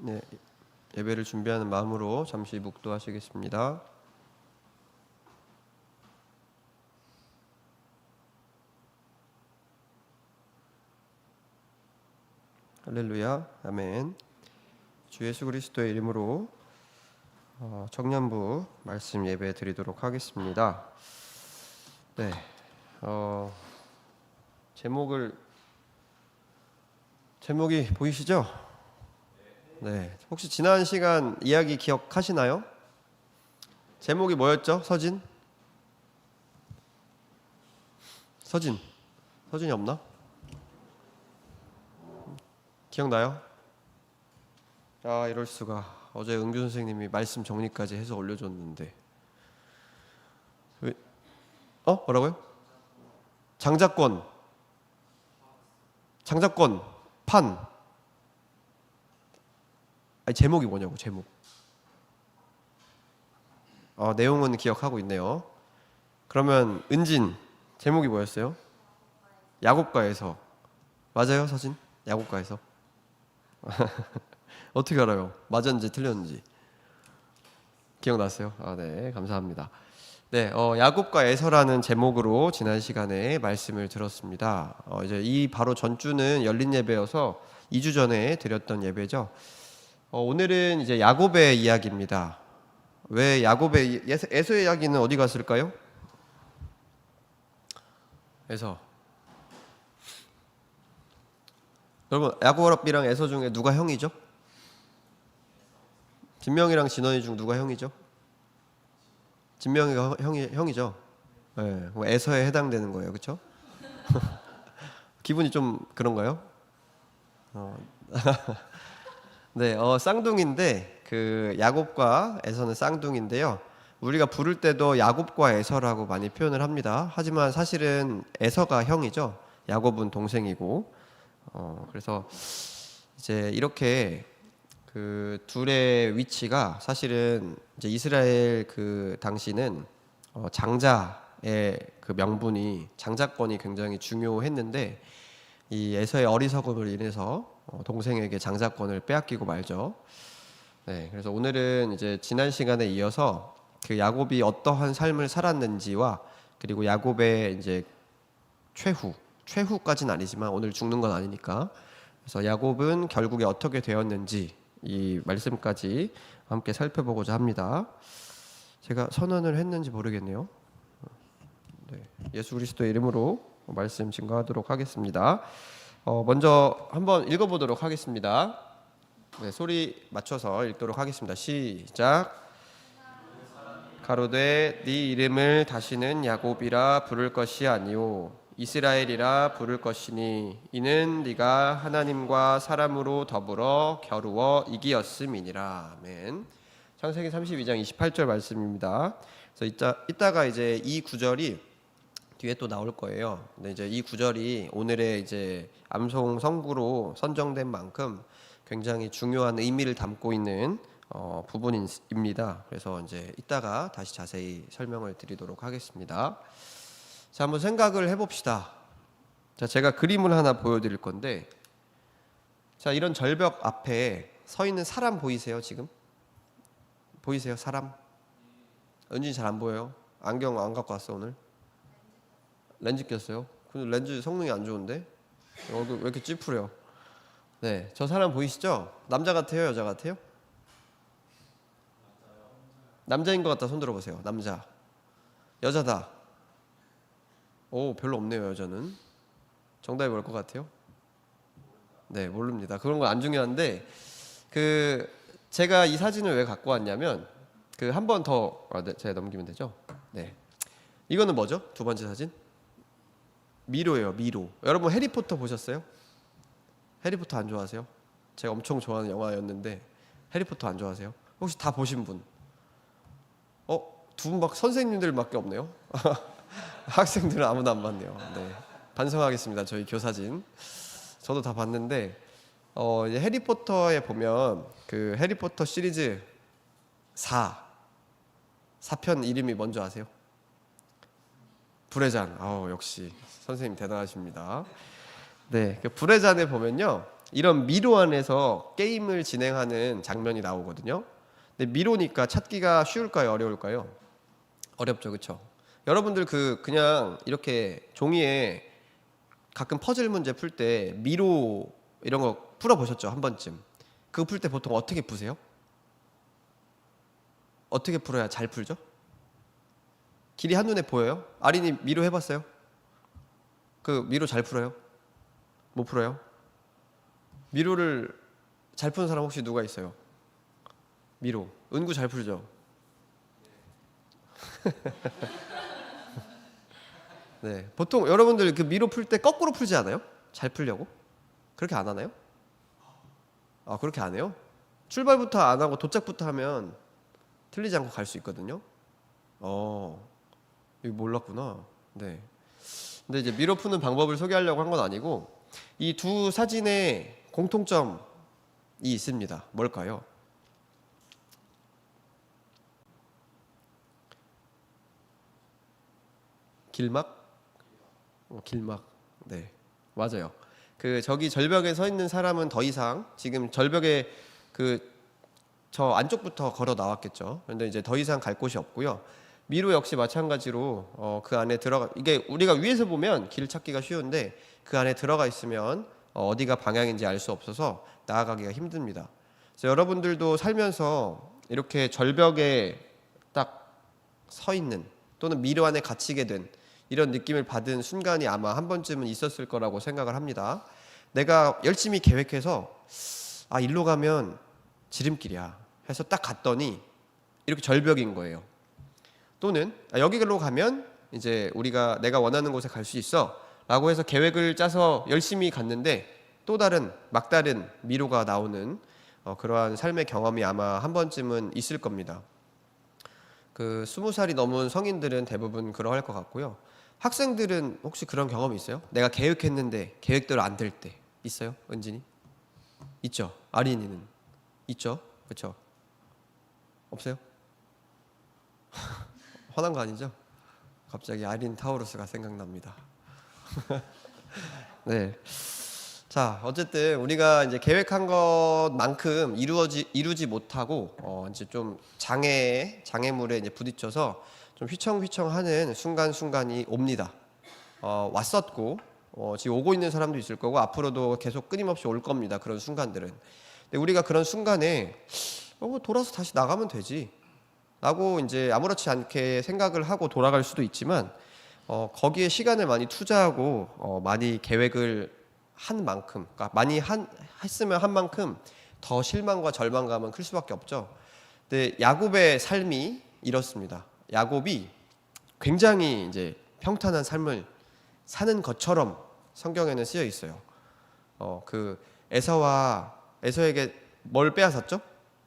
네, 예배를 준비하는 마음으로 잠시 묵도하시겠습니다. 할렐루야, 아멘. 주 예수 그리스도의 이름으로 청년부 말씀 예배 드리도록 하겠습니다. 네, 제목이 보이시죠? 네, 혹시 지난 시간 이야기 기억하시나요? 제목이 뭐였죠? 서진이 없나? 기억나요? 아, 이럴 수가. 어제 은규 선생님이 말씀 정리까지 해서 올려줬는데. 뭐라고요? 장자권 판. 아니, 제목이 뭐냐고, 제목. 내용은 기억하고 있네요. 그러면 은진, 제목이 뭐였어요? 야곱과에서. 맞아요, 서진? 야곱과에서. 어떻게 알아요? 맞았는지 틀렸는지. 기억났어요? 네, 감사합니다. 네, 야곱과 에서라는 제목으로 지난 시간에 말씀을 들었습니다. 이제 이 바로 전주는 열린 예배여서 2주 전에 드렸던 예배죠. 오늘은 이제 야곱의 이야기입니다. 왜 야곱의 에서의 이야기는 어디 갔을까요? 에서. 여러분, 야곱이랑 에서 중에 누가 형이죠? 진명이랑 진원이 중 누가 형이죠? 진명이가 형이죠. 네, 에서에 해당되는 거예요, 그렇죠? 기분이 좀 그런가요? 네, 쌍둥이인데 그 야곱과 에서는 쌍둥이인데요. 우리가 부를 때도 야곱과 에서라고 많이 표현을 합니다. 하지만 사실은 에서가 형이죠. 야곱은 동생이고. 그래서 이제 이렇게 그 둘의 위치가 사실은 이제 이스라엘 그 당시는 장자의 그 명분이 장자권이 굉장히 중요했는데 이 에서의 어리석음을 인해서 동생에게 장자권을 빼앗기고 말죠. 네, 그래서 오늘은 이제 지난 시간에 이어서 그 야곱이 어떠한 삶을 살았는지와 그리고 야곱의 이제 최후까지는 아니지만 오늘 죽는 건 아니니까 그래서 야곱은 결국에 어떻게 되었는지 이 말씀까지 함께 살펴보고자 합니다. 제가 선언을 했는지 모르겠네요. 네, 예수 그리스도의 이름으로 말씀 증거하도록 하겠습니다. 먼저 한번 읽어보도록 하겠습니다. 네, 소리 맞춰서 읽도록 하겠습니다. 시작. 가로되 네 이름을 다시는 야곱이라 부를 것이 아니오 이스라엘이라 부를 것이니 이는 네가 하나님과 사람으로 더불어 겨루어 이기었음이니라. 아멘. 창세기 32장 28절 말씀입니다. 그래서 이따가 이제 이 구절이 뒤에 또 나올 거예요. 근데 이제 이 구절이 오늘의 이제 암송 성구로 선정된 만큼 굉장히 중요한 의미를 담고 있는 부분입니다. 그래서 이제 이따가 다시 자세히 설명을 드리도록 하겠습니다. 자, 한번 생각을 해봅시다. 자, 제가 그림을 하나 보여드릴 건데, 자, 이런 절벽 앞에 서 있는 사람 보이세요, 지금? 보이세요, 사람? 은진이 잘 안 보여요? 안경 안 갖고 왔어, 오늘? 렌즈 꼈어요? 근데 렌즈 성능이 안 좋은데? 얼굴 왜 이렇게 찌푸려? 네, 저 사람 보이시죠? 남자 같아요, 여자 같아요? 남자인 것 같다, 손 들어보세요. 남자. 여자다. 오, 별로 없네요, 여자는. 정답이 뭘 것 같아요? 네, 모릅니다. 그런 건 안 중요한데 제가 이 사진을 왜 갖고 왔냐면 한 번 더 네, 제가 넘기면 되죠? 네. 이거는 뭐죠? 두 번째 사진? 미로예요, 미로. 여러분 해리포터 보셨어요? 해리포터 안 좋아하세요? 제가 엄청 좋아하는 영화였는데 해리포터 안 좋아하세요? 혹시 다 보신 분? 두 분 막 선생님들밖에 없네요. 학생들은 아무도 안 봤네요. 네, 반성하겠습니다. 저희 교사진. 저도 다 봤는데 이제 해리포터에 보면 그 해리포터 시리즈 4편 이름이 뭔지 아세요? 불의 잔. 역시 선생님 대단하십니다. 네, 그 불의 잔에 보면요 이런 미로 안에서 게임을 진행하는 장면이 나오거든요. 근데 미로니까 찾기가 쉬울까요? 어려울까요? 어렵죠, 그렇죠? 여러분들 그냥 이렇게 종이에 가끔 퍼즐 문제 풀 때 미로 이런 거 풀어 보셨죠? 한 번쯤. 그거 풀 때 보통 어떻게 푸세요? 어떻게 풀어야 잘 풀죠? 길이 한눈에 보여요? 아린이 미로 해봤어요? 그 미로 잘 풀어요? 못 풀어요? 미로를 잘 푸는 사람 혹시 누가 있어요? 미로 은구 잘 풀죠? 네, 보통 여러분들 그 미로 풀 때 거꾸로 풀지 않아요? 잘 풀려고? 그렇게 안 하나요? 아, 그렇게 안 해요? 출발부터 안 하고 도착부터 하면 틀리지 않고 갈 수 있거든요. 이거 몰랐구나. 네. 근데 이제 미로 푸는 방법을 소개하려고 한 건 아니고 이 두 사진에 공통점이 있습니다. 뭘까요? 길막? 길막. 네, 맞아요. 그 저기 절벽에 서 있는 사람은 더 이상 지금 절벽에 그 저 안쪽부터 걸어 나왔겠죠. 그런데 이제 더 이상 갈 곳이 없고요. 미로 역시 마찬가지로 그 안에 들어가 이게 우리가 위에서 보면 길 찾기가 쉬운데 그 안에 들어가 있으면 어디가 방향인지 알 수 없어서 나아가기가 힘듭니다. 그래서 여러분들도 살면서 이렇게 절벽에 딱 서 있는 또는 미로 안에 갇히게 된 이런 느낌을 받은 순간이 아마 한 번쯤은 있었을 거라고 생각을 합니다. 내가 열심히 계획해서 일로 가면 지름길이야 해서 딱 갔더니 이렇게 절벽인 거예요. 또는 여기로 가면 이제 우리가 내가 원하는 곳에 갈 수 있어 라고 해서 계획을 짜서 열심히 갔는데 또 다른 막다른 미로가 나오는 그러한 삶의 경험이 아마 한 번쯤은 있을 겁니다. 그 20살이 넘은 성인들은 대부분 그러할 것 같고요. 학생들은 혹시 그런 경험이 있어요? 내가 계획했는데 계획대로 안 될 때 있어요? 은진이? 있죠. 아린이는? 있죠. 그렇죠? 없어요? 화난 거 아니죠? 갑자기 아린 타우루스가 생각납니다. 네. 자, 어쨌든 우리가 이제 계획한 것만큼 이루지 못하고 이제 좀 장애물에 이제 부딪혀서 좀 휘청휘청하는 순간순간이 옵니다. 왔었고 지금 오고 있는 사람도 있을 거고 앞으로도 계속 끊임없이 올 겁니다. 그런 순간들은. 근데 우리가 그런 순간에 돌아서 다시 나가면 되지 라고 이제 아무렇지 않게 생각을 하고 돌아갈 수도 있지만 거기에 시간을 많이 투자하고 많이 계획을 한 만큼, 그러니까 많이 했으면 한 만큼 더 실망과 절망감은 클 수밖에 없죠. 근데 야곱의 삶이 이렇습니다. 야곱이 굉장히 이제 평탄한 삶을 사는 것처럼 성경에는 쓰여 있어요. 그 에서에게 뭘 빼앗았죠?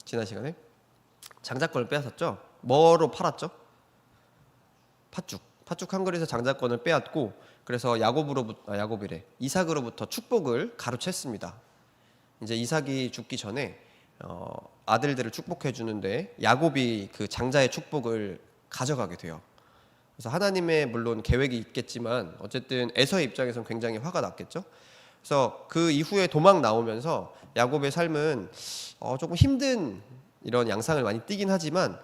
지난 시간에 장자권을 빼앗았죠. 뭐로 팔았죠? 팥죽 한 그릇에서 장자권을 빼앗고 그래서 이삭으로부터 축복을 가로챘습니다. 이제 이삭이 죽기 전에 아들들을 축복해 주는데 야곱이 그 장자의 축복을 가져가게 돼요. 그래서 하나님의 물론 계획이 있겠지만 어쨌든 에서의 입장에서는 굉장히 화가 났겠죠. 그래서 그 이후에 도망 나오면서 야곱의 삶은 조금 힘든 이런 양상을 많이 띠긴 하지만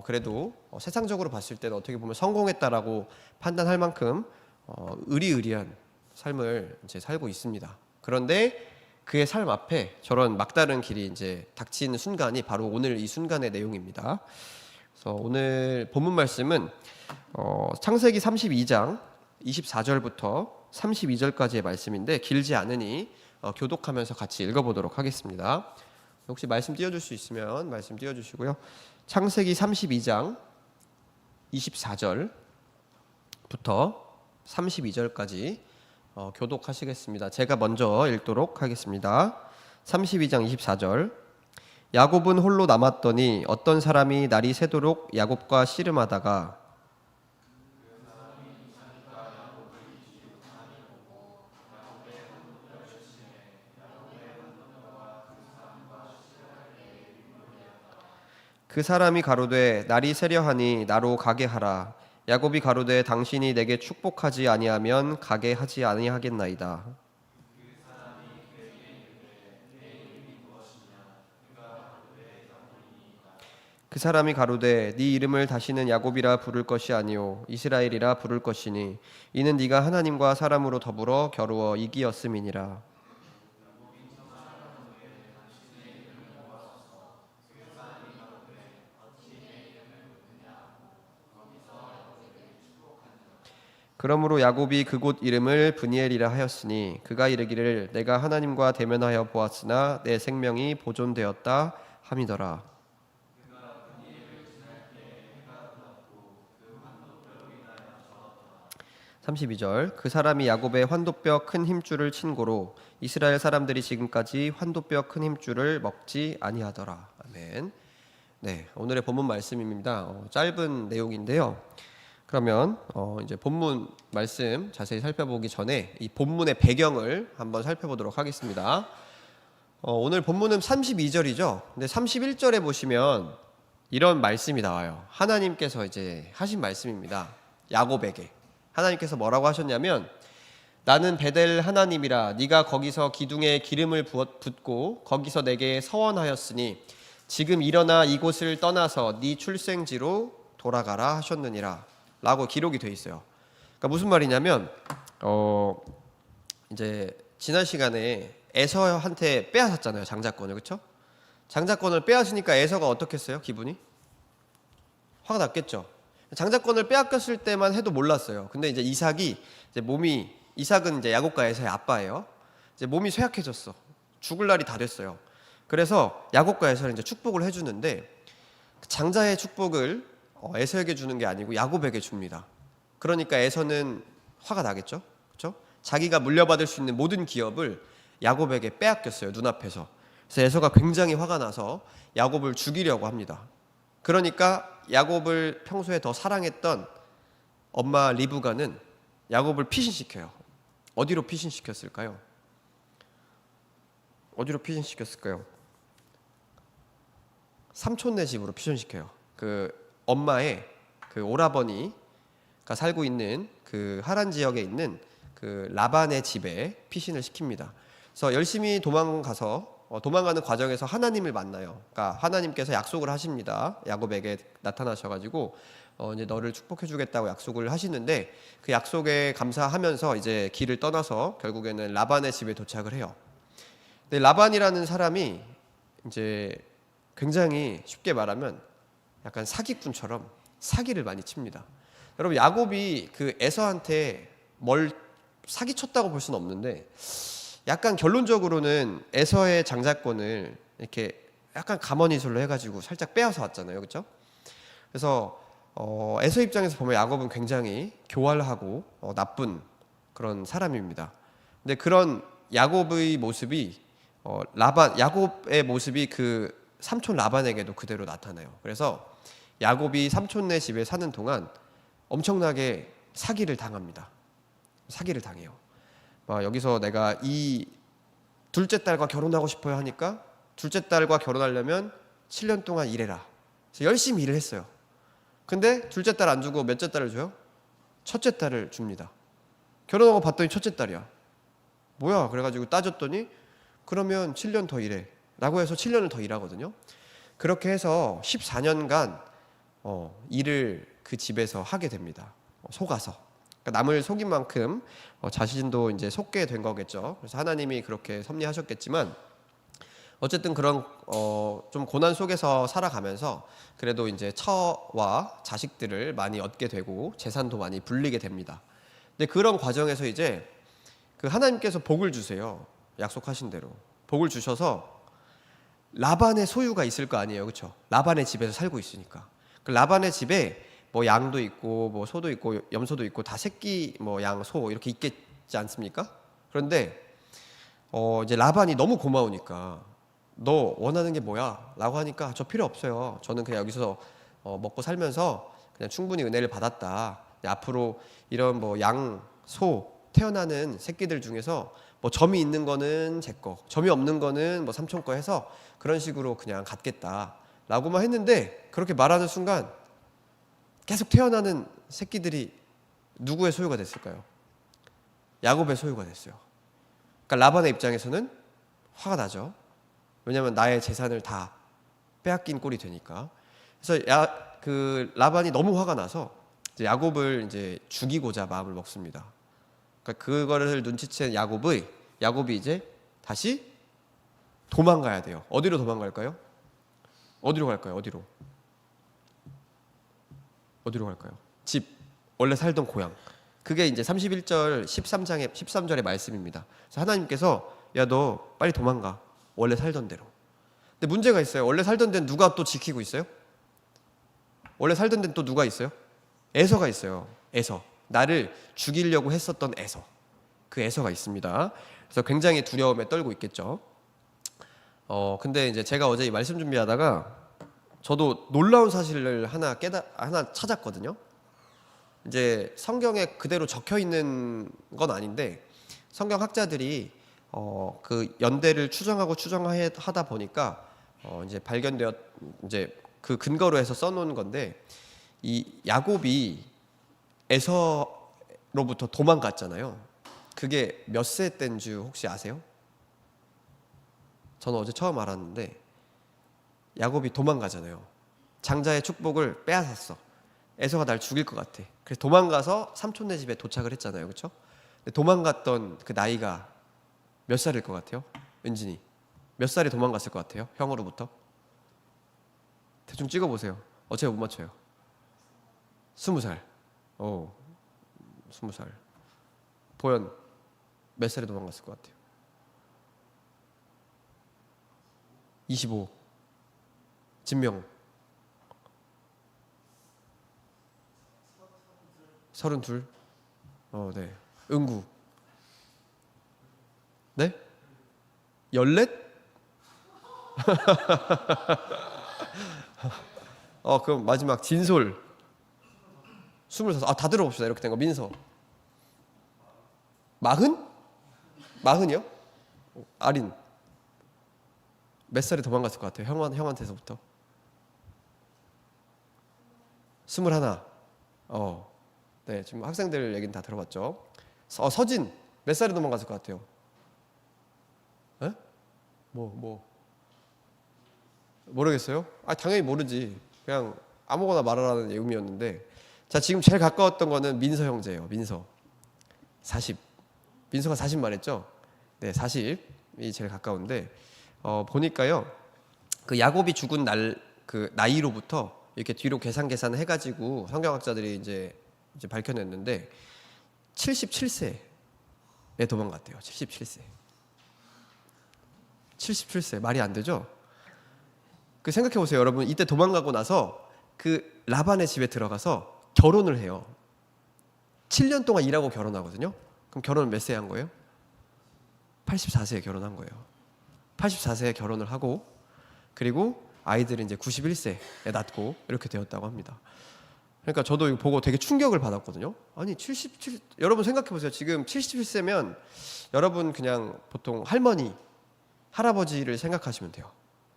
그래도 세상적으로 봤을 때는 어떻게 보면 성공했다라고 판단할 만큼 의리의리한 삶을 이제 살고 있습니다. 그런데 그의 삶 앞에 저런 막다른 길이 이제 닥치는 순간이 바로 오늘 이 순간의 내용입니다. 그래서 오늘 본문 말씀은 창세기 32장 24절부터 32절까지의 말씀인데 길지 않으니 교독하면서 같이 읽어보도록 하겠습니다. 혹시 말씀 띄워줄 수 있으면 말씀 띄워주시고요. 창세기 32장 24절부터 32절까지 교독하시겠습니다. 제가 먼저 읽도록 하겠습니다. 32장 24절 야곱은 홀로 남았더니 어떤 사람이 날이 새도록 야곱과 씨름하다가 그 사람이 가로되 날이 새려하니 나로 가게 하라. 야곱이 가로되 당신이 내게 축복하지 아니하면 가게 하지 아니하겠나이다. 그 사람이 가로되 네 이름을 다시는 야곱이라 부를 것이 아니요 이스라엘이라 부를 것이니 이는 네가 하나님과 사람으로 더불어 겨루어 이기었음이니라. 그러므로 야곱이 그곳 이름을 브니엘이라 하였으니 그가 이르기를 내가 하나님과 대면하여 보았으나 내 생명이 보존되었다 함이더라. 32절 그 사람이 야곱의 환도뼈 큰 힘줄을 친 고로 이스라엘 사람들이 지금까지 환도뼈 큰 힘줄을 먹지 아니하더라. 아멘. 네, 오늘의 본문 말씀입니다. 짧은 내용인데요. 그러면 이제 본문 말씀 자세히 살펴보기 전에 이 본문의 배경을 한번 살펴보도록 하겠습니다. 오늘 본문은 32절이죠. 근데 31절에 보시면 이런 말씀이 나와요. 하나님께서 이제 하신 말씀입니다. 야곱에게 하나님께서 뭐라고 하셨냐면 나는 베델 하나님이라 네가 거기서 기둥에 기름을 붓고 거기서 내게 서원하였으니 지금 일어나 이곳을 떠나서 네 출생지로 돌아가라 하셨느니라 라고 기록이 돼 있어요. 그러니까 무슨 말이냐면 이제 지난 시간에 에서한테 빼앗았잖아요. 장자권을. 그렇죠? 장자권을 빼앗으니까 에서가 어떻겠어요? 기분이? 화가 났겠죠. 장자권을 빼앗겼을 때만 해도 몰랐어요. 근데 이제 이삭은 이제 야곱과 에서의 아빠예요. 이제 몸이 쇠약해졌어. 죽을 날이 다 됐어요. 그래서 야곱과 에서는 이제 축복을 해주는데 장자의 축복을 에서에게 주는 게 아니고 야곱에게 줍니다. 그러니까 에서는 화가 나겠죠. 그렇죠? 자기가 물려받을 수 있는 모든 기업을 야곱에게 빼앗겼어요. 눈앞에서. 그래서 에서가 굉장히 화가 나서 야곱을 죽이려고 합니다. 그러니까 야곱을 평소에 더 사랑했던 엄마 리브가는 야곱을 피신시켜요. 어디로 피신시켰을까요? 삼촌네 집으로 피신시켜요. 그 엄마의 그 오라버니가 살고 있는 그 하란 지역에 있는 그 라반의 집에 피신을 시킵니다. 그래서 열심히 도망가는 과정에서 하나님을 만나요. 그러니까 하나님께서 약속을 하십니다. 야곱에게 나타나셔가지고 이제 너를 축복해주겠다고 약속을 하시는데 그 약속에 감사하면서 이제 길을 떠나서 결국에는 라반의 집에 도착을 해요. 근데 라반이라는 사람이 이제 굉장히 쉽게 말하면 약간 사기꾼처럼 사기를 많이 칩니다. 여러분 야곱이 그 에서한테 뭘 사기쳤다고 볼 수는 없는데 약간 결론적으로는 에서의 장자권을 이렇게 약간 가머니술로 해가지고 살짝 빼앗아 왔잖아요. 그렇죠? 그래서 에서 입장에서 보면 야곱은 굉장히 교활하고 나쁜 그런 사람입니다. 근데 그런 야곱의 모습이 야곱의 모습이 그 삼촌 라반에게도 그대로 나타나요. 그래서 야곱이 삼촌네 집에 사는 동안 엄청나게 사기를 당합니다. 사기를 당해요. 여기서 내가 이 둘째 딸과 결혼하고 싶어요 하니까 둘째 딸과 결혼하려면 7년 동안 일해라. 그래서 열심히 일을 했어요. 근데 둘째 딸 안 주고 몇째 딸을 줘요? 첫째 딸을 줍니다. 결혼하고 봤더니 첫째 딸이야. 뭐야? 그래가지고 따졌더니 그러면 7년 더 일해 라고 해서 7년을 더 일하거든요. 그렇게 해서 14년간 일을 그 집에서 하게 됩니다. 속아서. 그러니까 남을 속인 만큼 자신도 이제 속게 된 거겠죠. 그래서 하나님이 그렇게 섭리하셨겠지만 어쨌든 그런 좀 고난 속에서 살아가면서 그래도 이제 처와 자식들을 많이 얻게 되고 재산도 많이 불리게 됩니다. 근데 그런 과정에서 이제 그 하나님께서 복을 주세요. 약속하신 대로 복을 주셔서 라반의 소유가 있을 거 아니에요, 그렇죠? 라반의 집에서 살고 있으니까 그 라반의 집에 뭐 양도 있고 뭐 소도 있고 염소도 있고 다 새끼 뭐 양, 소 이렇게 있겠지 않습니까? 그런데 이제 라반이 너무 고마우니까 너 원하는 게 뭐야? 라고 하니까 저 필요 없어요. 저는 그냥 여기서 먹고 살면서 그냥 충분히 은혜를 받았다. 앞으로 이런 뭐 양, 소 태어나는 새끼들 중에서 뭐 점이 있는 거는 제 거, 점이 없는 거는 뭐 삼촌 거 해서 그런 식으로 그냥 갖겠다 라고만 했는데 그렇게 말하는 순간 계속 태어나는 새끼들이 누구의 소유가 됐을까요? 야곱의 소유가 됐어요. 그러니까 라반의 입장에서는 화가 나죠. 왜냐하면 나의 재산을 다 빼앗긴 꼴이 되니까. 그래서 그 라반이 너무 화가 나서 이제 야곱을 이제 죽이고자 마음을 먹습니다. 그러니까 그거를 눈치챈 야곱이 이제 다시 도망가야 돼요. 어디로 도망갈까요? 어디로 갈까요? 어디로 갈까요? 집, 원래 살던 고향. 그게 이제 31절 13절의 말씀입니다. 그래서 하나님께서 야, 너 빨리 도망가. 원래 살던 대로. 근데 문제가 있어요. 원래 살던 데는 누가 또 지키고 있어요? 원래 살던 데는 또 누가 있어요? 에서가 있어요. 에서. 나를 죽이려고 했었던 에서. 그 에서가 있습니다. 그래서 굉장히 두려움에 떨고 있겠죠. 근데 이제 제가 어제 이 말씀 준비하다가 저도 놀라운 사실을 하나 찾았거든요. 이제 성경에 그대로 적혀 있는 건 아닌데 성경 학자들이 그 연대를 추정하다 보니까 이제 이제 그 근거로 해서 써놓은 건데 이 야곱이 에서로부터 도망갔잖아요. 그게 몇 세 때인 줄 혹시 아세요? 저는 어제 처음 알았는데 야곱이 도망가잖아요. 장자의 축복을 빼앗았어. 에서가 날 죽일 것 같아. 그래서 도망가서 삼촌네 집에 도착을 했잖아요. 그렇죠? 도망갔던 그 나이가 몇 살일 것 같아요? 은진이 몇 살에 도망갔을 것 같아요? 형으로부터? 대충 찍어보세요. 제가 못 맞춰요. 20살. 20살. 보현 몇 살에 도망갔을 것 같아요? 25. 진명 32. 네. 은구 네? 14? 그럼 마지막 진솔 25. 다 들어봅시다. 이렇게 된 거. 민서 40? 40이요? 아린 몇 살에 도망갔을 것 같아요? 형한테서부터 21. 네, 지금 학생들 얘기는 다 들어봤죠. 서진 몇 살에 도망갔을 것 같아요? 에? 모르겠어요? 당연히 모르지. 그냥 아무거나 말하라는 의미였는데. 자, 지금 제일 가까웠던 거는 민서 형제예요. 민서 40. 민서가 40 말했죠? 네, 40이 제일 가까운데 보니까요. 그 야곱이 죽은 그 나이로부터 이렇게 뒤로 계산을 해가지고 성경학자들이 이제 밝혀냈는데 77세에 도망갔대요. 77세 말이 안 되죠? 그 생각해 보세요, 여러분. 이때 도망가고 나서 그 라반의 집에 들어가서 결혼을 해요. 7년 동안 일하고 결혼하거든요. 그럼 결혼을 몇 세에 한 거예요? 84세에 결혼한 거예요. 84세에 결혼을 하고 그리고 아이들은 이제 91세에 낳고 이렇게 되었다고 합니다. 그러니까 저도 이거 보고 되게 충격을 받았거든요. 아니 여러분 생각해 보세요. 지금 77세면 여러분 그냥 보통 할머니, 할아버지를 생각하시면 돼요.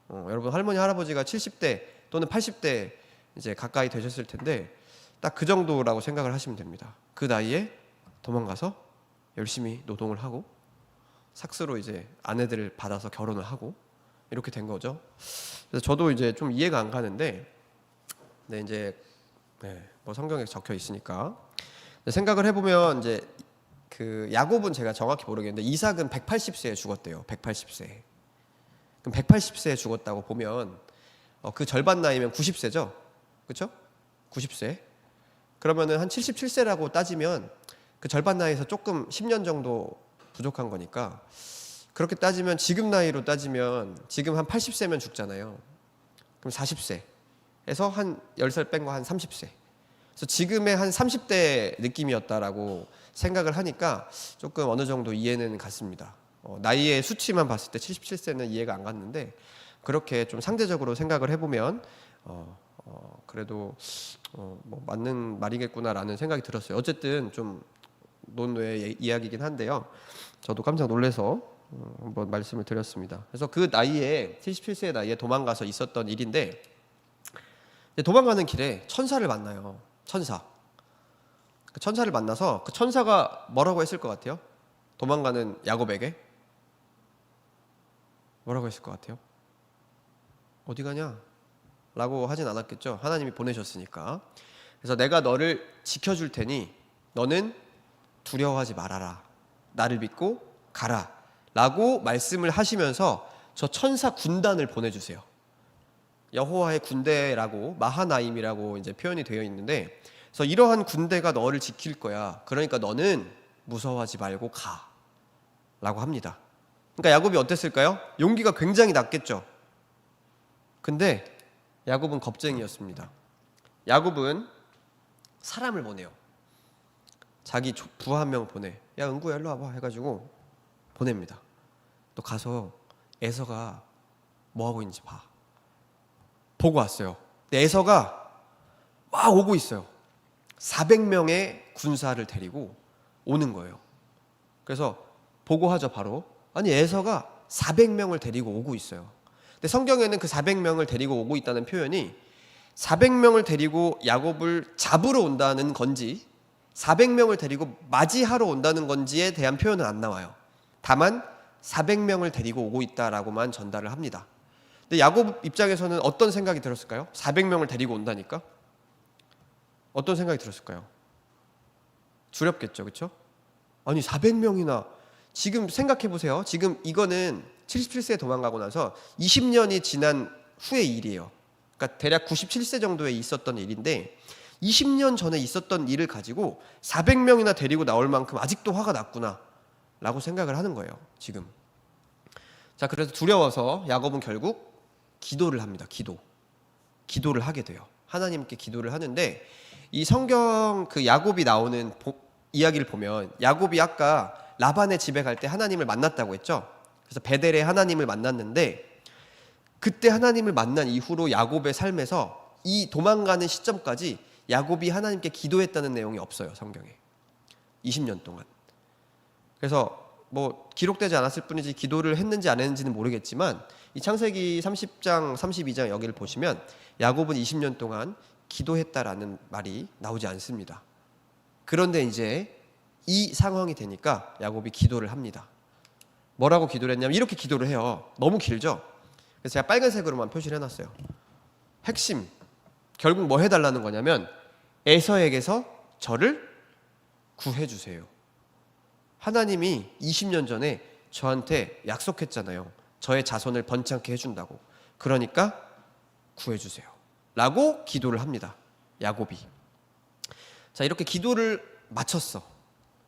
여러분 할머니, 할아버지가 70대 또는 80대 이제 가까이 되셨을 텐데 딱 그 정도라고 생각을 하시면 됩니다. 그 나이에 도망가서 열심히 노동을 하고 삭스로 이제 아내들을 받아서 결혼을 하고 이렇게 된 거죠. 그래서 저도 이제 좀 이해가 안 가는데, 네, 이제 뭐 성경에 적혀 있으니까 생각을 해보면 이제 그 야곱은 제가 정확히 모르겠는데 이삭은 180세에 죽었대요. 180세. 그럼 180세에 죽었다고 보면 그 절반 나이면 90세죠, 그렇죠? 90세. 그러면은 한 77세라고 따지면 그 절반 나이에서 조금 10년 정도 부족한 거니까 그렇게 따지면 지금 나이로 따지면 지금 한 80세면 죽잖아요. 그럼 40세에서 한 10살 뺀 거 한 30세. 그래서 지금의 한 30대 느낌이었다라고 생각을 하니까 조금 어느 정도 이해는 갔습니다. 나이의 수치만 봤을 때 77세는 이해가 안 갔는데 그렇게 좀 상대적으로 생각을 해보면 그래도 뭐 맞는 말이겠구나라는 생각이 들었어요. 어쨌든 좀 논외의 이야기이긴 한데요. 저도 깜짝 놀라서 한번 말씀을 드렸습니다. 그래서 그 나이에 77세의 나이에 도망가서 있었던 일인데 도망가는 길에 천사를 만나요. 그 천사를 만나서 그 천사가 뭐라고 했을 것 같아요? 도망가는 야곱에게 뭐라고 했을 것 같아요? 어디 가냐? 라고 하진 않았겠죠. 하나님이 보내셨으니까. 그래서 내가 너를 지켜줄 테니 너는 두려워하지 말아라. 나를 믿고 가라. 라고 말씀을 하시면서 저 천사 군단을 보내주세요. 여호와의 군대라고 마하나임이라고 이제 표현이 되어 있는데, 그래서 이러한 군대가 너를 지킬 거야. 그러니까 너는 무서워하지 말고 가. 라고 합니다. 그러니까 야곱이 어땠을까요? 용기가 굉장히 났겠죠. 근데 야곱은 겁쟁이였습니다. 야곱은 사람을 보내요. 자기 부하 한 명 보내. 야, 은구야 일로 와봐 해가지고 보냅니다. 또 가서 에서가 뭐하고 있는지 봐. 보고 왔어요. 근데 에서가 막 오고 있어요. 400명의 군사를 데리고 오는 거예요. 그래서 보고하죠. 바로. 아니, 에서가 400명을 데리고 오고 있어요. 근데 성경에는 그 400명을 데리고 오고 있다는 표현이 400명을 데리고 야곱을 잡으러 온다는 건지 400명을 데리고 맞이하러 온다는 건지에 대한 표현은 안 나와요. 다만 400명을 데리고 오고 있다라고만 전달을 합니다. 근데 야곱 입장에서는 어떤 생각이 들었을까요? 400명을 데리고 온다니까? 어떤 생각이 들었을까요? 두렵겠죠, 그렇죠? 아니 400명이나, 지금 생각해 보세요. 지금 이거는 77세에 도망가고 나서 20년이 지난 후의 일이에요. 그러니까 대략 97세 정도에 있었던 일인데 20년 전에 있었던 일을 가지고 400명이나 데리고 나올 만큼 아직도 화가 났구나 라고 생각을 하는 거예요, 지금. 자, 그래서 두려워서 야곱은 결국 기도를 합니다. 기도를 하게 돼요. 하나님께 기도를 하는데, 이 성경 그 야곱이 나오는 이야기를 보면 야곱이 아까 라반의 집에 갈 때 하나님을 만났다고 했죠. 그래서 베델에 하나님을 만났는데, 그때 하나님을 만난 이후로 야곱의 삶에서 이 도망가는 시점까지 야곱이 하나님께 기도했다는 내용이 없어요, 성경에. 20년 동안. 그래서 뭐 기록되지 않았을 뿐이지 기도를 했는지 안 했는지는 모르겠지만, 이 창세기 30장 32장 여기를 보시면 야곱은 20년 동안 기도했다라는 말이 나오지 않습니다. 그런데 이제 이 상황이 되니까 야곱이 기도를 합니다. 뭐라고 기도를 했냐면 이렇게 기도를 해요. 너무 길죠? 그래서 제가 빨간색으로만 표시를 해놨어요. 핵심, 결국 뭐 해달라는 거냐면 에서에게서 저를 구해주세요. 하나님이 20년 전에 저한테 약속했잖아요. 저의 자손을 번창케 해준다고. 그러니까 구해주세요 라고 기도를 합니다, 야곱이. 자, 이렇게 기도를 마쳤어.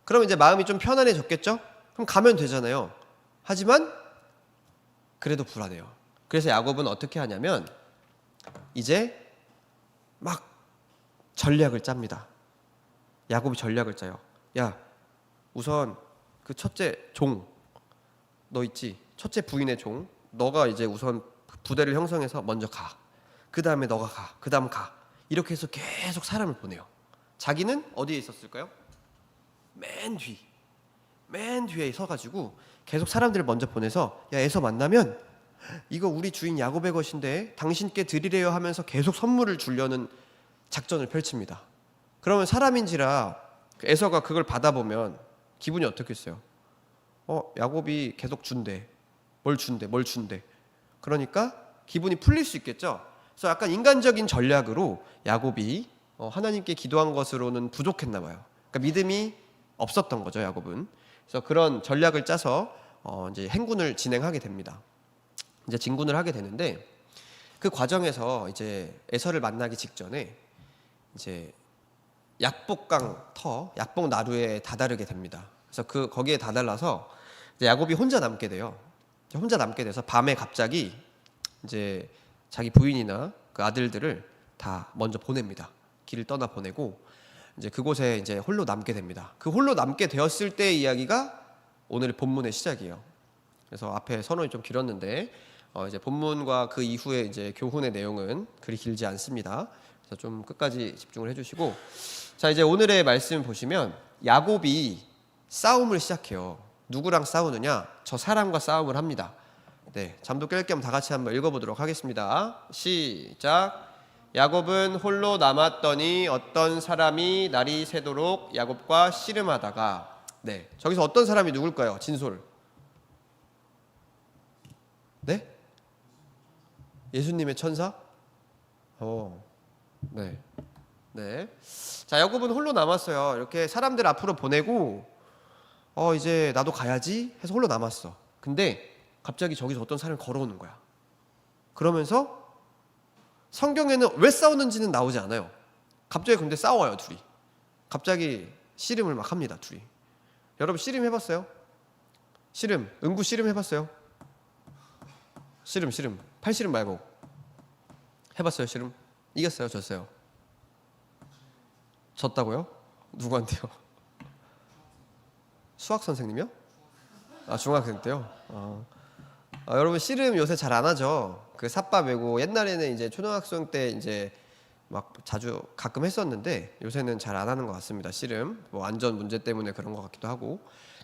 그러면 이제 마음이 좀 편안해졌겠죠? 그럼 가면 되잖아요. 하지만 그래도 불안해요. 그래서 야곱은 어떻게 하냐면 이제 막 전략을 짭니다. 야곱이 전략을 짜요. 야, 우선 그 첫째 종, 너 있지? 첫째 부인의 종, 너가 이제 우선 부대를 형성해서 먼저 가. 그 다음에 너가 가. 그 다음 가. 이렇게 해서 계속 사람을 보내요. 자기는 어디에 있었을까요? 맨 뒤에 서가지고 계속 사람들을 먼저 보내서, 야, 에서 만나면 이거 우리 주인 야곱의 것인데 당신께 드리래요 하면서 계속 선물을 주려는 작전을 펼칩니다. 그러면 사람인지라 에서가 그걸 받아보면 기분이 어떻겠어요? 야곱이 계속 준대. 뭘 준대. 그러니까 기분이 풀릴 수 있겠죠. 그래서 약간 인간적인 전략으로 야곱이 하나님께 기도한 것으로는 부족했나 봐요. 그러니까 믿음이 없었던 거죠, 야곱은. 그래서 그런 전략을 짜서 이제 행군을 진행하게 됩니다. 이제 진군을 하게 되는데, 그 과정에서 이제 에서를 만나기 직전에 이제 약복 나루에 다다르게 됩니다. 그래서 거기에 다달라서 이제 야곱이 혼자 남게 돼요. 혼자 남게 돼서 밤에 갑자기 이제 자기 부인이나 그 아들들을 다 먼저 보냅니다. 길을 떠나 보내고 이제 그곳에 이제 홀로 남게 됩니다. 그 홀로 남게 되었을 때의 이야기가 오늘 본문의 시작이에요. 그래서 앞에 선언이 좀 길었는데 이제 본문과 그 이후에 이제 교훈의 내용은 그리 길지 않습니다. 그래서 좀 끝까지 집중을 해주시고, 자, 이제 오늘의 말씀 보시면 야곱이 싸움을 시작해요. 누구랑 싸우느냐? 저 사람과 싸움을 합니다. 네, 잠도 깰 겸 다 같이 한번 읽어보도록 하겠습니다. 시작. 야곱은 홀로 남았더니 어떤 사람이 날이 새도록 야곱과 씨름하다가, 네, 저기서 어떤 사람이 누굴까요? 진솔. 네? 예수님의 천사? 어, 네, 네. 자, 야곱은 홀로 남았어요. 이렇게 사람들 앞으로 보내고 이제 나도 가야지 해서 홀로 남았어. 근데 갑자기 저기서 어떤 사람이 걸어오는 거야. 그러면서 성경에는 왜 싸우는지는 나오지 않아요. 갑자기 근데 싸워요, 둘이. 갑자기 씨름을 막 합니다, 둘이. 여러분 씨름 해봤어요? 씨름, 응구 씨름 해봤어요? 씨름, 팔씨름 말고 해봤어요, 씨름? 이겼어요, 졌어요? 졌다고요? 누구한테요? 수학 선생님이요? 아, 중학생 때요? 여러분 씨름 요새 잘 안 하죠. 그 삿바 메고 옛날에는 이제 초등학생 때 이제 막 자주 가끔 했었는데 요새는 잘 안 하는 것 같습니다. 씨름 뭐 안전 문제 때문에 그런 것 같기도 하고.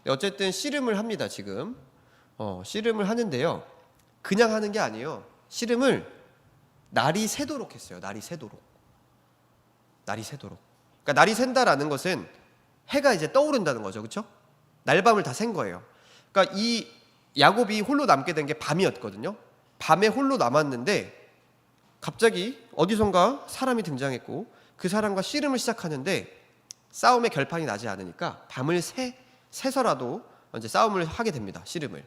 어쨌든 씨름을 합니다 지금. 씨름을 하는데요. 그냥 하는 게 아니에요. 씨름을 날이 새도록 했어요. 날이 새도록. 그러니까 날이 샌다라는 것은 해가 이제 떠오른다는 거죠, 그렇죠? 날밤을 다 샌 거예요. 그러니까 이 야곱이 홀로 남게 된 게 밤이었거든요. 밤에 홀로 남았는데 갑자기 어디선가 사람이 등장했고 그 사람과 씨름을 시작하는데 싸움의 결판이 나지 않으니까 밤을 새서라도 이제 싸움을 하게 됩니다. 씨름을.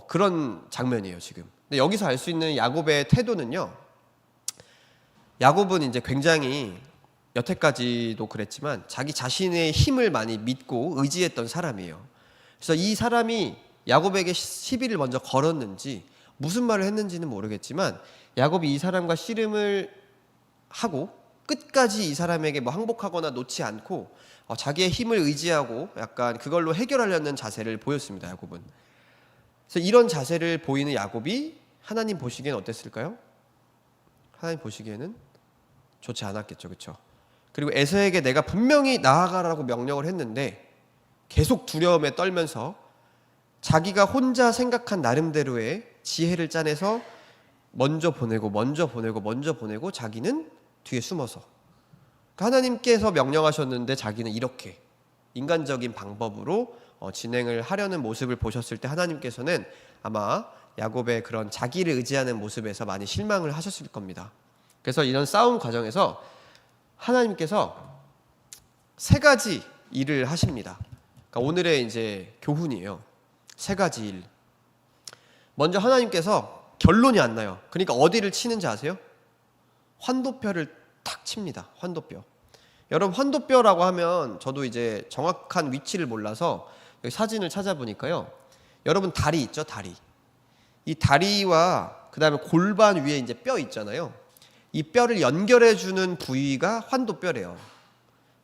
그런 장면이에요 지금. 근데 여기서 알 수 있는 야곱의 태도는요. 야곱은 이제 굉장히 여태까지도 그랬지만 자기 자신의 힘을 많이 믿고 의지했던 사람이에요. 그래서 이 사람이 야곱에게 시비를 먼저 걸었는지 무슨 말을 했는지는 모르겠지만 야곱이 이 사람과 씨름을 하고 끝까지 이 사람에게 뭐 항복하거나 놓지 않고 자기의 힘을 의지하고 약간 그걸로 해결하려는 자세를 보였습니다. 야곱은. 그래서 이런 자세를 보이는 야곱이 하나님 보시기에는 어땠을까요? 하나님 보시기에는 좋지 않았겠죠, 그렇죠? 그리고 에서에게 내가 분명히 나아가라고 명령을 했는데 계속 두려움에 떨면서 자기가 혼자 생각한 나름대로의 지혜를 짜내서 먼저 보내고 자기는 뒤에 숨어서. 그러니까 하나님께서 명령하셨는데 자기는 이렇게 인간적인 방법으로 진행을 하려는 모습을 보셨을 때 하나님께서는 아마 야곱의 그런 자기를 의지하는 모습에서 많이 실망을 하셨을 겁니다. 그래서 이런 싸움 과정에서 하나님께서 세 가지 일을 하십니다. 그러니까 오늘의 이제 교훈이에요. 세 가지 일. 먼저 하나님께서 결론이 안 나요. 그러니까 어디를 치는지 아세요? 환도뼈를 탁 칩니다. 환도뼈. 여러분 환도뼈라고 하면 저도 이제 정확한 위치를 몰라서 여기 사진을 찾아보니까요. 여러분 다리 있죠, 다리. 이 다리와 그다음에 골반 위에 이제 뼈 있잖아요. 이 뼈를 연결해 주는 부위가 환도뼈래요.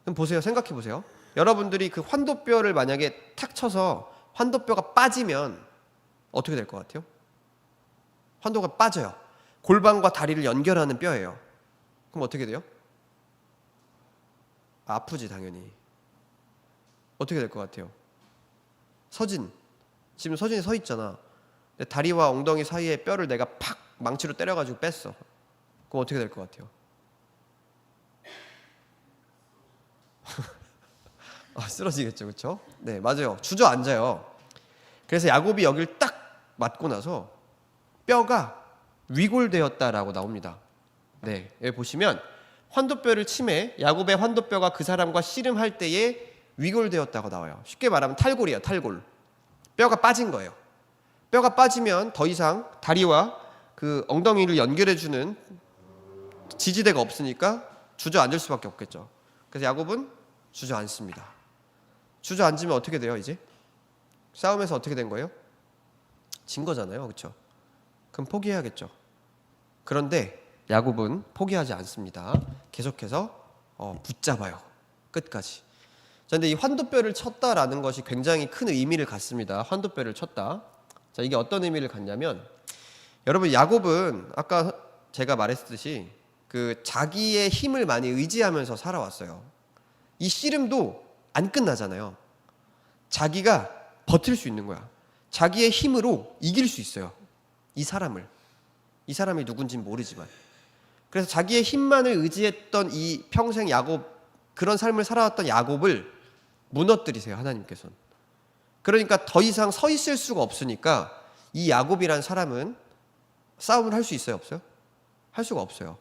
그럼 보세요. 생각해 보세요. 여러분들이 그 환도뼈를 만약에 탁 쳐서 환도뼈가 빠지면 어떻게 될 것 같아요? 환도가 빠져요. 골반과 다리를 연결하는 뼈예요. 그럼 어떻게 돼요? 아프지 당연히. 어떻게 될 것 같아요? 서진. 지금 서진이 서 있잖아. 근데 다리와 엉덩이 사이에 뼈를 내가 팍 망치로 때려가지고 뺐어. 그럼 어떻게 될 것 같아요? 쓰러지겠죠, 그렇죠? 네, 맞아요. 주저앉아요. 그래서 야곱이 여길 딱 맞고 나서 뼈가 위골되었다라고 나옵니다. 네, 여기 보시면 환도뼈를 침해 야곱의 환도뼈가 그 사람과 씨름할 때에 위골되었다고 나와요. 쉽게 말하면 탈골이에요, 탈골. 뼈가 빠진 거예요. 뼈가 빠지면 더 이상 다리와 그 엉덩이를 연결해주는 지지대가 없으니까 주저앉을 수밖에 없겠죠. 그래서 야곱은 주저앉습니다. 주저앉으면 어떻게 돼요, 이제? 싸움에서 어떻게 된 거예요? 진 거잖아요, 그렇죠? 그럼 포기해야겠죠. 그런데 야곱은 포기하지 않습니다. 계속해서 붙잡아요, 끝까지. 그런데 이 환도뼈를 쳤다라는 것이 굉장히 큰 의미를 갖습니다. 환도뼈를 쳤다. 자, 이게 어떤 의미를 갖냐면, 여러분 야곱은 아까 제가 말했듯이 그 자기의 힘을 많이 의지하면서 살아왔어요. 이 씨름도 안 끝나잖아요. 자기가 버틸 수 있는 거야. 자기의 힘으로 이길 수 있어요. 이 사람을. 이 사람이 누군지는 모르지만. 그래서 자기의 힘만을 의지했던 이 평생 야곱, 그런 삶을 살아왔던 야곱을 무너뜨리세요, 하나님께서는. 그러니까 더 이상 서 있을 수가 없으니까 이 야곱이란 사람은 싸움을 할 수 있어요, 없어요? 할 수가 없어요.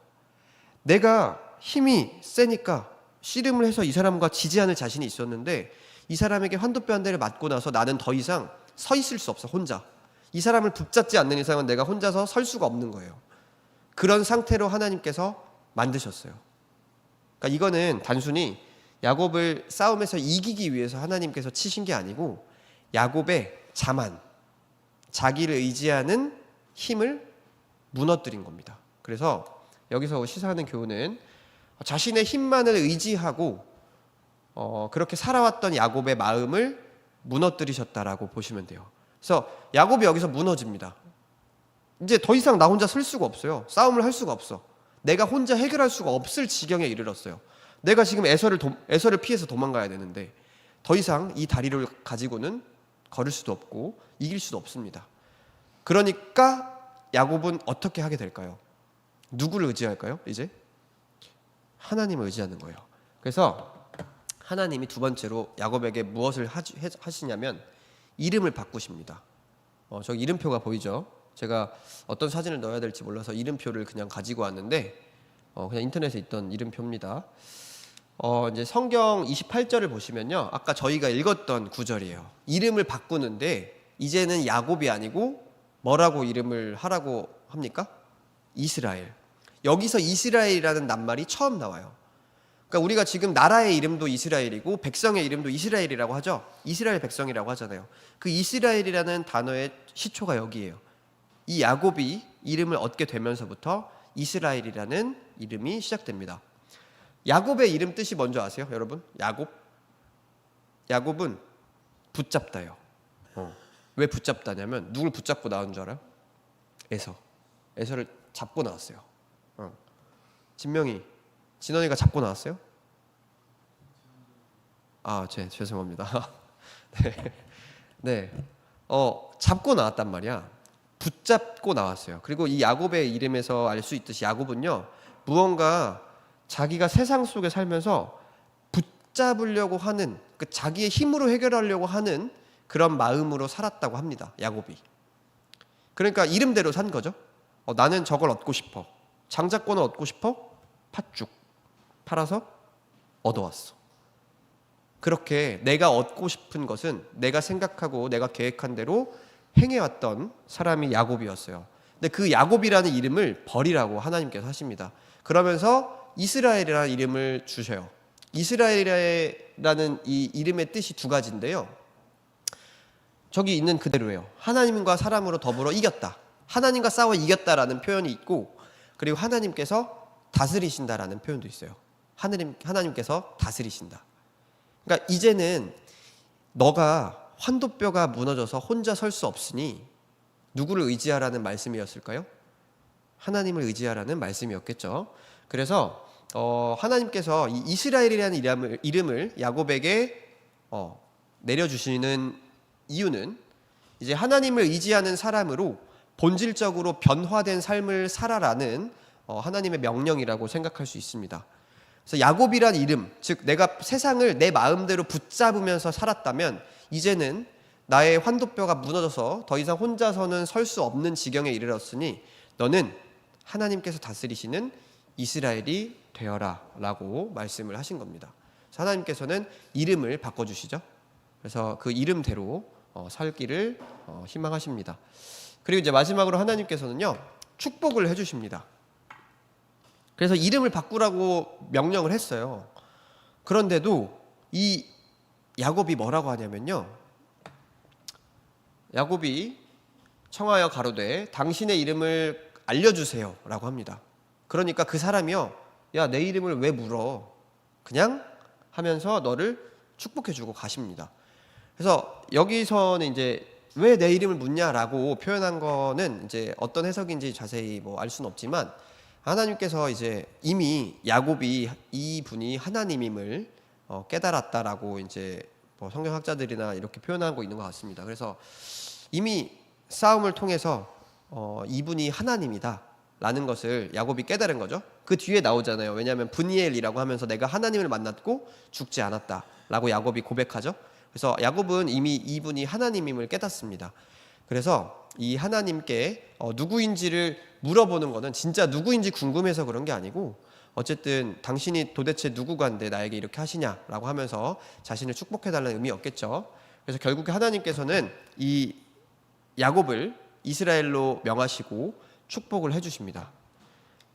내가 힘이 세니까 씨름을 해서 이 사람과 지지 않을 자신이 있었는데 이 사람에게 환도뼈 한 대를 맞고 나서 나는 더 이상 서 있을 수 없어. 혼자. 이 사람을 붙잡지 않는 이상은 내가 혼자서 설 수가 없는 거예요. 그런 상태로 하나님께서 만드셨어요. 그러니까 이거는 단순히 야곱을 싸움에서 이기기 위해서 하나님께서 치신 게 아니고 야곱의 자만, 자기를 의지하는 힘을 무너뜨린 겁니다. 그래서 여기서 시사하는 교훈은 자신의 힘만을 의지하고 그렇게 살아왔던 야곱의 마음을 무너뜨리셨다라고 보시면 돼요. 그래서 야곱이 여기서 무너집니다. 이제 더 이상 나 혼자 설 수가 없어요. 싸움을 할 수가 없어. 내가 혼자 해결할 수가 없을 지경에 이르렀어요. 내가 지금 에서를 피해서 도망가야 되는데 더 이상 이 다리를 가지고는 걸을 수도 없고 이길 수도 없습니다. 그러니까 야곱은 어떻게 하게 될까요? 누구를 의지할까요? 이제 하나님을 의지하는 거예요. 그래서 하나님이 두 번째로 야곱에게 무엇을 하시냐면 이름을 바꾸십니다. 저기 이름표가 보이죠? 제가 어떤 사진을 넣어야 될지 몰라서 이름표를 그냥 가지고 왔는데 그냥 인터넷에 있던 이름표입니다. 이제 성경 28절을 보시면요, 아까 저희가 읽었던 구절이에요. 이름을 바꾸는데 이제는 야곱이 아니고 뭐라고 이름을 하라고 합니까? 이스라엘. 여기서 이스라엘이라는 낱말이 처음 나와요. 그러니까 우리가 지금 나라의 이름도 이스라엘이고 백성의 이름도 이스라엘이라고 하죠. 이스라엘 백성이라고 하잖아요. 그 이스라엘이라는 단어의 시초가 여기에요. 이 야곱이 이름을 얻게 되면서부터 이스라엘이라는 이름이 시작됩니다. 야곱의 이름 뜻이 뭔지 아세요, 여러분? 야곱은 붙잡다요. 왜 붙잡다냐면 누굴 붙잡고 나온 줄 알아요? 에서를 잡고 나왔어요. 진원이가 잡고 나왔어요? 죄송합니다. 네, 잡고 나왔단 말이야. 붙잡고 나왔어요. 그리고 이 야곱의 이름에서 알 수 있듯이 야곱은요, 무언가 자기가 세상 속에 살면서 붙잡으려고 하는, 그 자기의 힘으로 해결하려고 하는 그런 마음으로 살았다고 합니다. 야곱이. 그러니까 이름대로 산 거죠. 나는 저걸 얻고 싶어. 장자권을 얻고 싶어. 팥죽 팔아서 얻어왔어. 그렇게 내가 얻고 싶은 것은 내가 생각하고 내가 계획한 대로 행해왔던 사람이 야곱이었어요. 근데 그 야곱이라는 이름을 버리라고 하나님께서 하십니다. 그러면서 이스라엘이라는 이름을 주셔요. 이스라엘이라는 이 이름의 뜻이 두 가지인데요, 저기 있는 그대로예요. 하나님과 사람으로 더불어 이겼다, 하나님과 싸워 이겼다라는 표현이 있고, 그리고 하나님께서 다스리신다라는 표현도 있어요. 하나님께서 다스리신다. 그러니까 이제는 너가 환도뼈가 무너져서 혼자 설 수 없으니 누구를 의지하라는 말씀이었을까요? 하나님을 의지하라는 말씀이었겠죠. 그래서 하나님께서 이 이스라엘이라는 이름을 야곱에게 내려주시는 이유는 이제 하나님을 의지하는 사람으로 본질적으로 변화된 삶을 살아라는 하나님의 명령이라고 생각할 수 있습니다. 그래서 야곱이란 이름, 즉 내가 세상을 내 마음대로 붙잡으면서 살았다면 이제는 나의 환도뼈가 무너져서 더 이상 혼자서는 설 수 없는 지경에 이르렀으니 너는 하나님께서 다스리시는 이스라엘이 되어라 라고 말씀을 하신 겁니다. 그래서 하나님께서는 이름을 바꿔주시죠. 그래서 그 이름대로 살기를 희망하십니다. 그리고 이제 마지막으로 하나님께서는요, 축복을 해주십니다. 그래서 이름을 바꾸라고 명령을 했어요. 그런데도 이 야곱이 뭐라고 하냐면요, 야곱이 청하여 가로되 당신의 이름을 알려주세요 라고 합니다. 그러니까 그 사람이요, 야, 내 이름을 왜 물어, 그냥 하면서 너를 축복해주고 가십니다. 그래서 여기서는 이제 왜 내 이름을 묻냐라고 표현한 거는 이제 어떤 해석인지 자세히 알 수는 없지만, 하나님께서 이제 이미 야곱이 이분이 하나님임을 깨달았다라고 이제 성경학자들이나 이렇게 표현하고 있는 것 같습니다. 그래서 이미 싸움을 통해서 이분이 하나님이다 라는 것을 야곱이 깨달은 거죠. 그 뒤에 나오잖아요. 왜냐하면 브니엘이라고 하면서 내가 하나님을 만났고 죽지 않았다 라고 야곱이 고백하죠. 그래서 야곱은 이미 이분이 하나님임을 깨닫습니다. 그래서 이 하나님께 누구인지를 물어보는 것은 진짜 누구인지 궁금해서 그런 게 아니고 어쨌든 당신이 도대체 누구간데 나에게 이렇게 하시냐라고 하면서 자신을 축복해달라는 의미였겠죠. 그래서 결국에 하나님께서는 이 야곱을 이스라엘로 명하시고 축복을 해주십니다.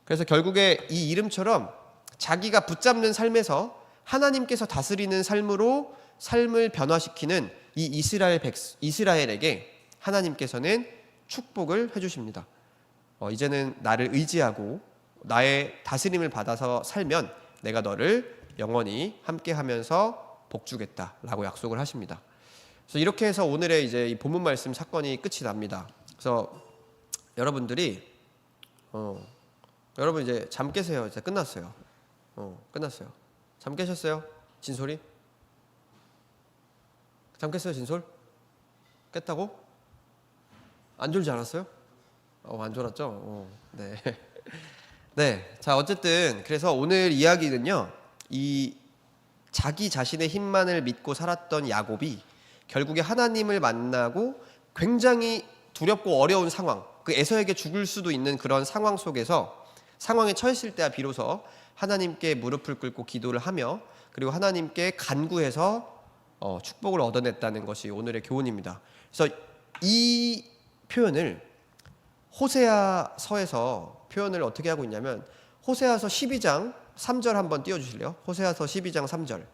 그래서 결국에 이 이름처럼 자기가 붙잡는 삶에서 하나님께서 다스리는 삶으로 삶을 변화시키는 이 이스라엘에게 하나님께서는 축복을 해주십니다. 이제는 나를 의지하고 나의 다스림을 받아서 살면 내가 너를 영원히 함께하면서 복주겠다라고 약속을 하십니다. 그래서 이렇게 해서 오늘의 이제 이 본문 말씀 사건이 끝이 납니다. 그래서 여러분들이 여러분 이제 잠 깨세요. 이제 끝났어요. 끝났어요. 잠 깨셨어요? 진솔이? 잠 깼어요, 진솔? 깼다고? 안 졸지 않았어요? 안 졸았죠? 네. 네. 자, 어쨌든 그래서 오늘 이야기는요. 이 자기 자신의 힘만을 믿고 살았던 야곱이 결국에 하나님을 만나고 굉장히 두렵고 어려운 상황, 그 에서에게 죽을 수도 있는 그런 상황 속에서 상황에 처했을 때야 비로소 하나님께 무릎을 꿇고 기도를 하며 그리고 하나님께 간구해서 축복을 얻어냈다는 것이 오늘의 교훈입니다. 그래서 이 표현을 호세아서에서 표현을 어떻게 하고 있냐면 호세아서 12장 3절 한번 띄워주실래요? 호세아서 12장 3절.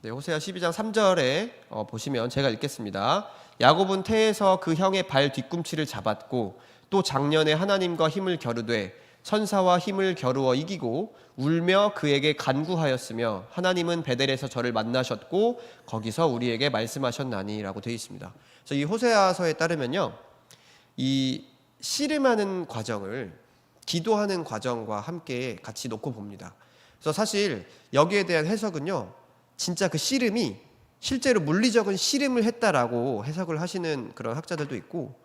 네, 호세아 12장 3절에 보시면 제가 읽겠습니다. 야곱은 태에서 그 형의 발 뒤꿈치를 잡았고 또 작년에 하나님과 힘을 겨루되 천사와 힘을 겨루어 이기고 울며 그에게 간구하였으며 하나님은 베델에서 저를 만나셨고 거기서 우리에게 말씀하셨나니라고 되어 있습니다. 그래서 이 호세아서에 따르면요, 이 씨름하는 과정을 기도하는 과정과 함께 같이 놓고 봅니다. 그래서 사실 여기에 대한 해석은요, 진짜 그 씨름이 실제로 물리적인 씨름을 했다라고 해석을 하시는 그런 학자들도 있고,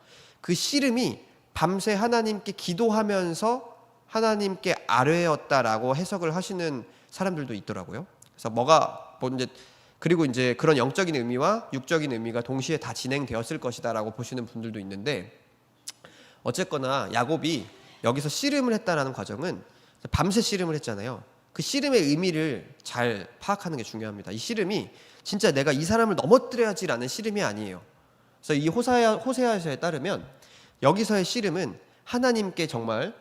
그 씨름이 밤새 하나님께 기도하면서 하나님께 아뢰었다라고 해석을 하시는 사람들도 있더라고요. 그래서 그리고 이제 그런 영적인 의미와 육적인 의미가 동시에 다 진행되었을 것이다라고 보시는 분들도 있는데, 어쨌거나 야곱이 여기서 씨름을 했다라는 과정은 밤새 씨름을 했잖아요. 그 씨름의 의미를 잘 파악하는 게 중요합니다. 이 씨름이 진짜 내가 이 사람을 넘어뜨려야지라는 씨름이 아니에요. 그래서 이 호세아서에 따르면 여기서의 씨름은 하나님께 정말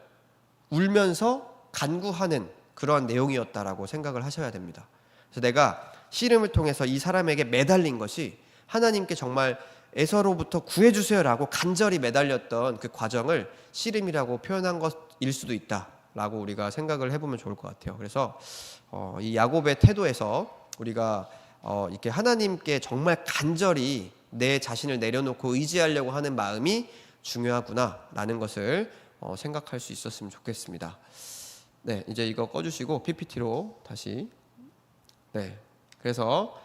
울면서 간구하는 그러한 내용이었다라고 생각을 하셔야 됩니다. 그래서 내가 씨름을 통해서 이 사람에게 매달린 것이 하나님께 정말 에서로부터 구해주세요라고 간절히 매달렸던 그 과정을 씨름이라고 표현한 것일 수도 있다라고 우리가 생각을 해보면 좋을 것 같아요. 그래서 이 야곱의 태도에서 우리가 이렇게 하나님께 정말 간절히 내 자신을 내려놓고 의지하려고 하는 마음이 중요하구나라는 것을 생각할 수 있었으면 좋겠습니다. 네, 이제 이거 꺼주시고 PPT로 다시. 네, 그래서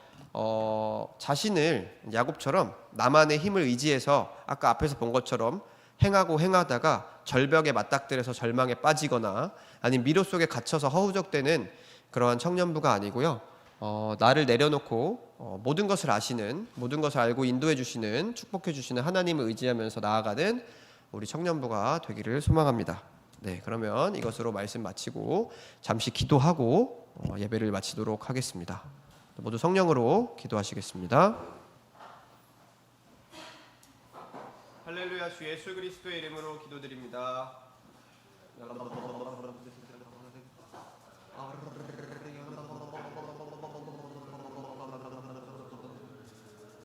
자신을 야곱처럼 나만의 힘을 의지해서 아까 앞에서 본 것처럼 행하다가 절벽에 맞닥뜨려서 절망에 빠지거나 아니면 미로 속에 갇혀서 허우적대는 그러한 청년부가 아니고요. 나를 내려놓고 모든 것을 아시는, 모든 것을 알고 인도해 주시는, 축복해 주시는 하나님을 의지하면서 나아가는 우리 청년부가 되기를 소망합니다. 네, 그러면 이것으로 말씀 마치고 잠시 기도하고 예배를 마치도록 하겠습니다. 모두 성령으로 기도하시겠습니다. 할렐루야. 주 예수 그리스도의 이름으로 기도드립니다.